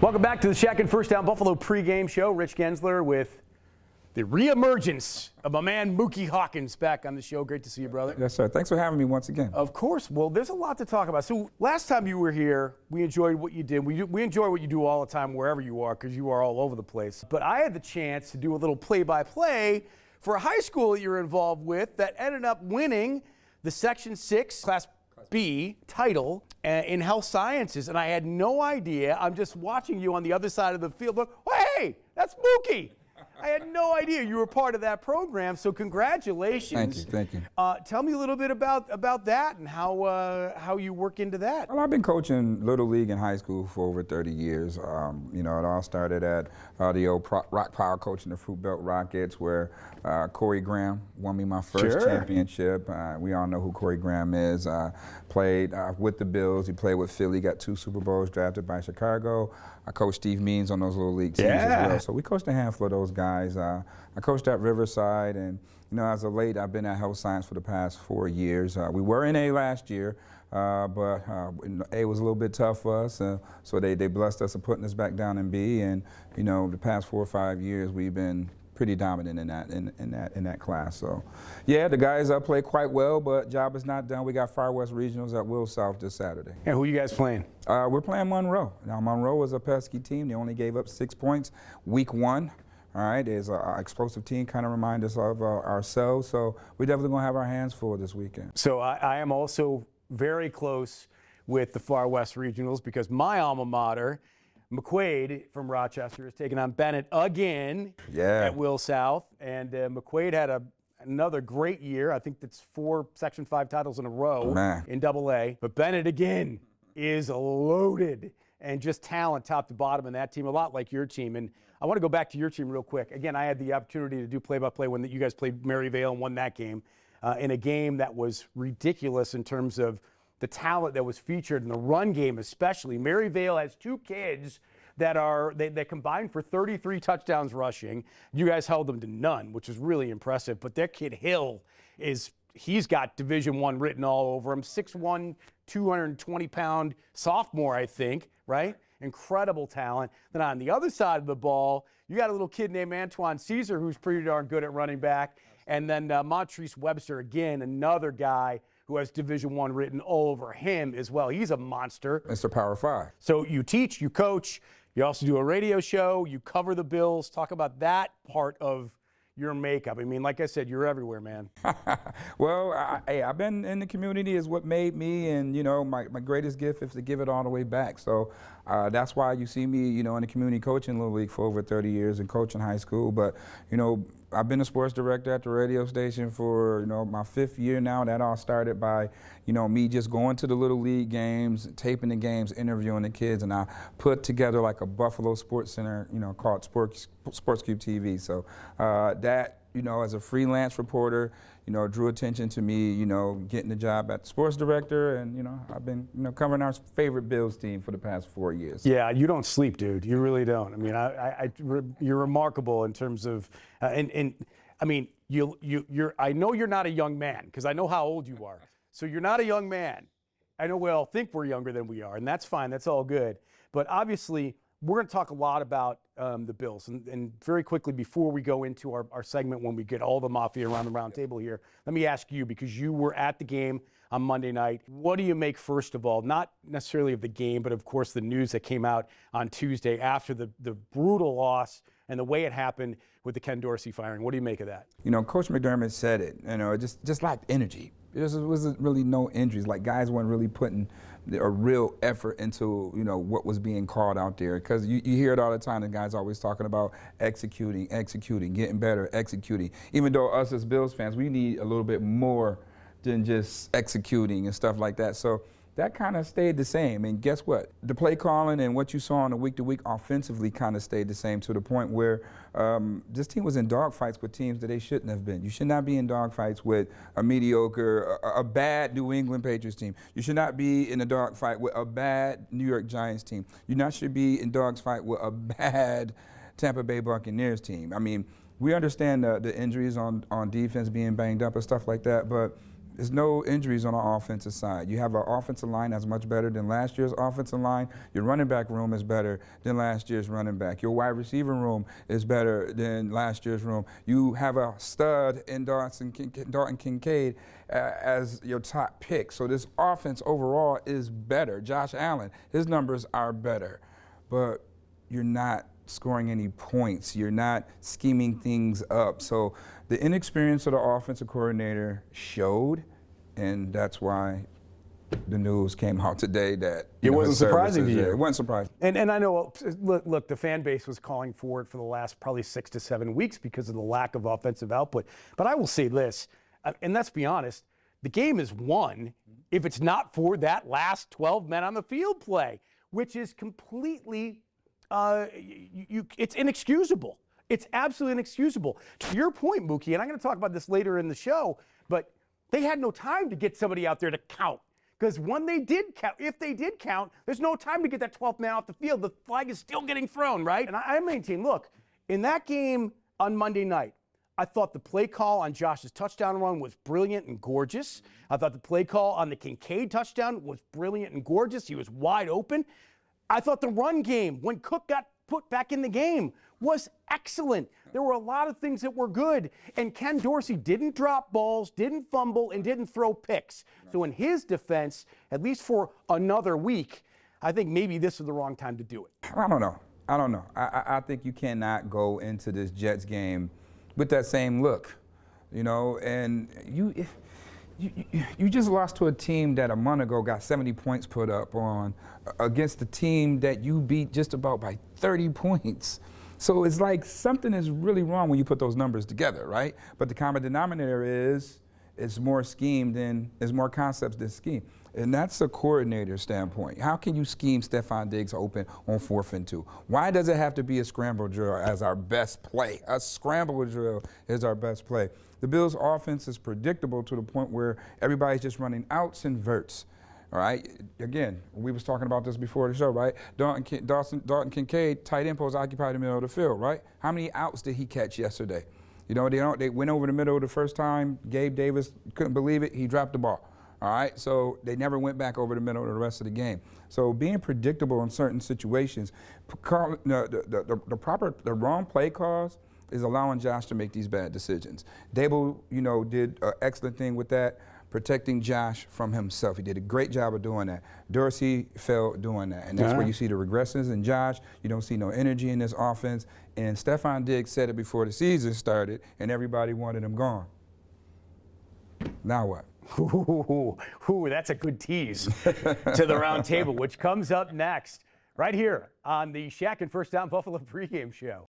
Welcome back to the Shatkin First Down Buffalo pregame show. Rich Gaenzler with the reemergence of my man Muki Hawkins back on the show. Great to see you, brother. Yes, sir. Thanks for having me once again. Of course. Well, there's a lot to talk about. So last time you were here, we enjoyed what you did. We enjoy what you do all the time wherever you are because you are all over the place. But I had the chance to do a little play-by-play for a high school that you're involved with that ended up winning the Section 6 Class B title in health sciences, and I had no idea. I'm just watching you on the other side of the field. Look, oh, hey, that's Muki. I had no idea you were part of that program, so congratulations. Thank you. Tell me a little bit about that and how you work into that. Well, I've been coaching Little League in high school for over 30 years. It all started at the old Rock Power coaching the Fruit Belt Rockets, where Corey Graham won me my first championship. We all know who Corey Graham is. Played with the Bills. He played with Philly, got 2 Super Bowls, drafted by Chicago. I coached Steve Means on those Little League teams as well. So we coached a handful of those guys. I coached at Riverside, and as of late, I've been at Health Science for the past 4 years. We were in A last year, but A was a little bit tough for us, so they blessed us with putting us back down in B. And the past 4 or 5 years, we've been pretty dominant in that class. So, yeah, the guys play quite well, but job is not done. We got FiOS regionals at Will South this Saturday. And who are you guys playing? We're playing Monroe. Now, Monroe was a pesky team. They only gave up 6 points week 1. All right, there's an explosive team, kind of remind us of ourselves. So we're definitely going to have our hands full this weekend. So I am also very close with the Far West regionals because my alma mater, McQuaid from Rochester, is taking on Bennett again at Will South. And McQuaid had another great year. I think that's 4 Section 5 titles in a row in AA. But Bennett, again, is loaded and just talent top to bottom in that team, a lot like your team. And I want to go back to your team real quick. Again, I had the opportunity to do play-by-play when you guys played Maryvale and won that game in a game that was ridiculous in terms of the talent that was featured in the run game especially. Maryvale has 2 kids that combined for 33 touchdowns rushing. You guys held them to none, which is really impressive. But their kid Hill he's got Division I written all over him. 6'1", 220-pound sophomore, I think, right? Incredible talent. Then on the other side of the ball, you got a little kid named Antoine Caesar who's pretty darn good at running back. And then Montrese Webster, again, another guy who has Division I written all over him as well. He's a monster. Mr. Power 5. So you teach, you coach, you also do a radio show, you cover the Bills. Talk about that part of your makeup. I mean, like I said, you're everywhere, man. Well, I've been in the community is what made me, and my greatest gift is to give it all the way back. So that's why you see me, in the community coaching Little League for over 30 years and coaching high school. But I've been a sports director at the radio station for my 5th year now. That all started by me just going to the Little League games, taping the games, interviewing the kids, and I put together like a Buffalo Sports Center, called Sports Cube TV. So that as a freelance reporter, drew attention to me, getting the job at the sports director, and I've been covering our favorite Bills team for the past 4 years. Yeah, you don't sleep, dude. You really don't. I mean, you're remarkable in terms of, I mean, I know you're not a young man because I know how old you are. So you're not a young man. I know we all think we're younger than we are, and that's fine. That's all good. But obviously, we're going to talk a lot about the Bills. And very quickly, before we go into our segment when we get all the Mafia around the round table here, let me ask you, because you were at the game on Monday night, what do you make, first of all, not necessarily of the game, but of course the news that came out on Tuesday after the brutal loss and the way it happened with the Ken Dorsey firing? What do you make of that? Coach McDermott said it, it just lacked energy. There wasn't really no injuries. Like, guys weren't really putting a real effort into, what was being called out there. Because you hear it all the time, the guys always talking about executing, getting better, executing. Even though us as Bills fans, we need a little bit more than just executing and stuff like that. So that kind of stayed the same. And guess what? The play calling and what you saw on a week-to-week offensively kind of stayed the same, to the point where this team was in dogfights with teams that they shouldn't have been. You should not be in dogfights with a mediocre, a bad New England Patriots team. You should not be in a dogfight with a bad New York Giants team. You should be in dogfight with a bad Tampa Bay Buccaneers team. I mean, we understand the injuries on defense, being banged up and stuff like that, but There's no injuries on the offensive side. You have an offensive line that's much better than last year's offensive line. Your running back room is better than last year's running back. Your wide receiver room is better than last year's room. You have a stud in Dalton Kincaid as your top pick. So this offense overall is better. Josh Allen, his numbers are better, but you're not scoring any points. You're not scheming things up. So the inexperience of the offensive coordinator showed, and that's why the news came out today that it wasn't surprising to you. It wasn't surprising. And I know, look, the fan base was calling for it for the last probably 6 to 7 weeks because of the lack of offensive output. But I will say this, and let's be honest, the game is won if it's not for that last 12 men on the field play, which is completely it's inexcusable. It's absolutely inexcusable. To your point, Muki, and I'm going to talk about this later in the show, but they had no time to get somebody out there to count. Because when they did count, if they did count, there's no time to get that 12th man off the field. The flag is still getting thrown, right? And I maintain, look, in that game on Monday night, I thought the play call on Josh's touchdown run was brilliant and gorgeous. I thought the play call on the Kincaid touchdown was brilliant and gorgeous. He was wide open. I thought the run game, when Cook got put back in the game, was excellent. There were a lot of things that were good. And Ken Dorsey didn't drop balls, didn't fumble, and didn't throw picks. So in his defense, at least for another week, I think maybe this is the wrong time to do it. I don't know. I think you cannot go into this Jets game with that same look, you know, and you just lost to a team that a month ago got 70 points put up on against a team that you beat just about by 30 points. So it's like something is really wrong when you put those numbers together, right? But the common denominator is it's more scheme than, it's more concepts than scheme. And that's a coordinator standpoint. How can you scheme Stefon Diggs open on 4th and 2? Why does it have to be a scramble drill as our best play? A scramble drill is our best play. The Bills' offense is predictable to the point where everybody's just running outs and verts. All right. Again, we was talking about this before the show, right? Dalton Kincaid, tight end post occupied the middle of the field, right? How many outs did he catch yesterday? You know, they went over the middle the first time. Gabe Davis couldn't believe it. He dropped the ball. All right, so they never went back over the middle of the rest of the game. So being predictable in certain situations, the wrong play calls is allowing Josh to make these bad decisions. Dable, you know, did an excellent thing with that, protecting Josh from himself. He did a great job of doing that. Dorsey failed doing that, and that's where you see the regressions in Josh. You don't see no energy in this offense. And Stefon Diggs said it before the season started, and everybody wanted him gone. Now what? Ooh, that's a good tease to the round table, which comes up next, right here on the Shatkin F.I.R.S.T Down Buffalo pregame show.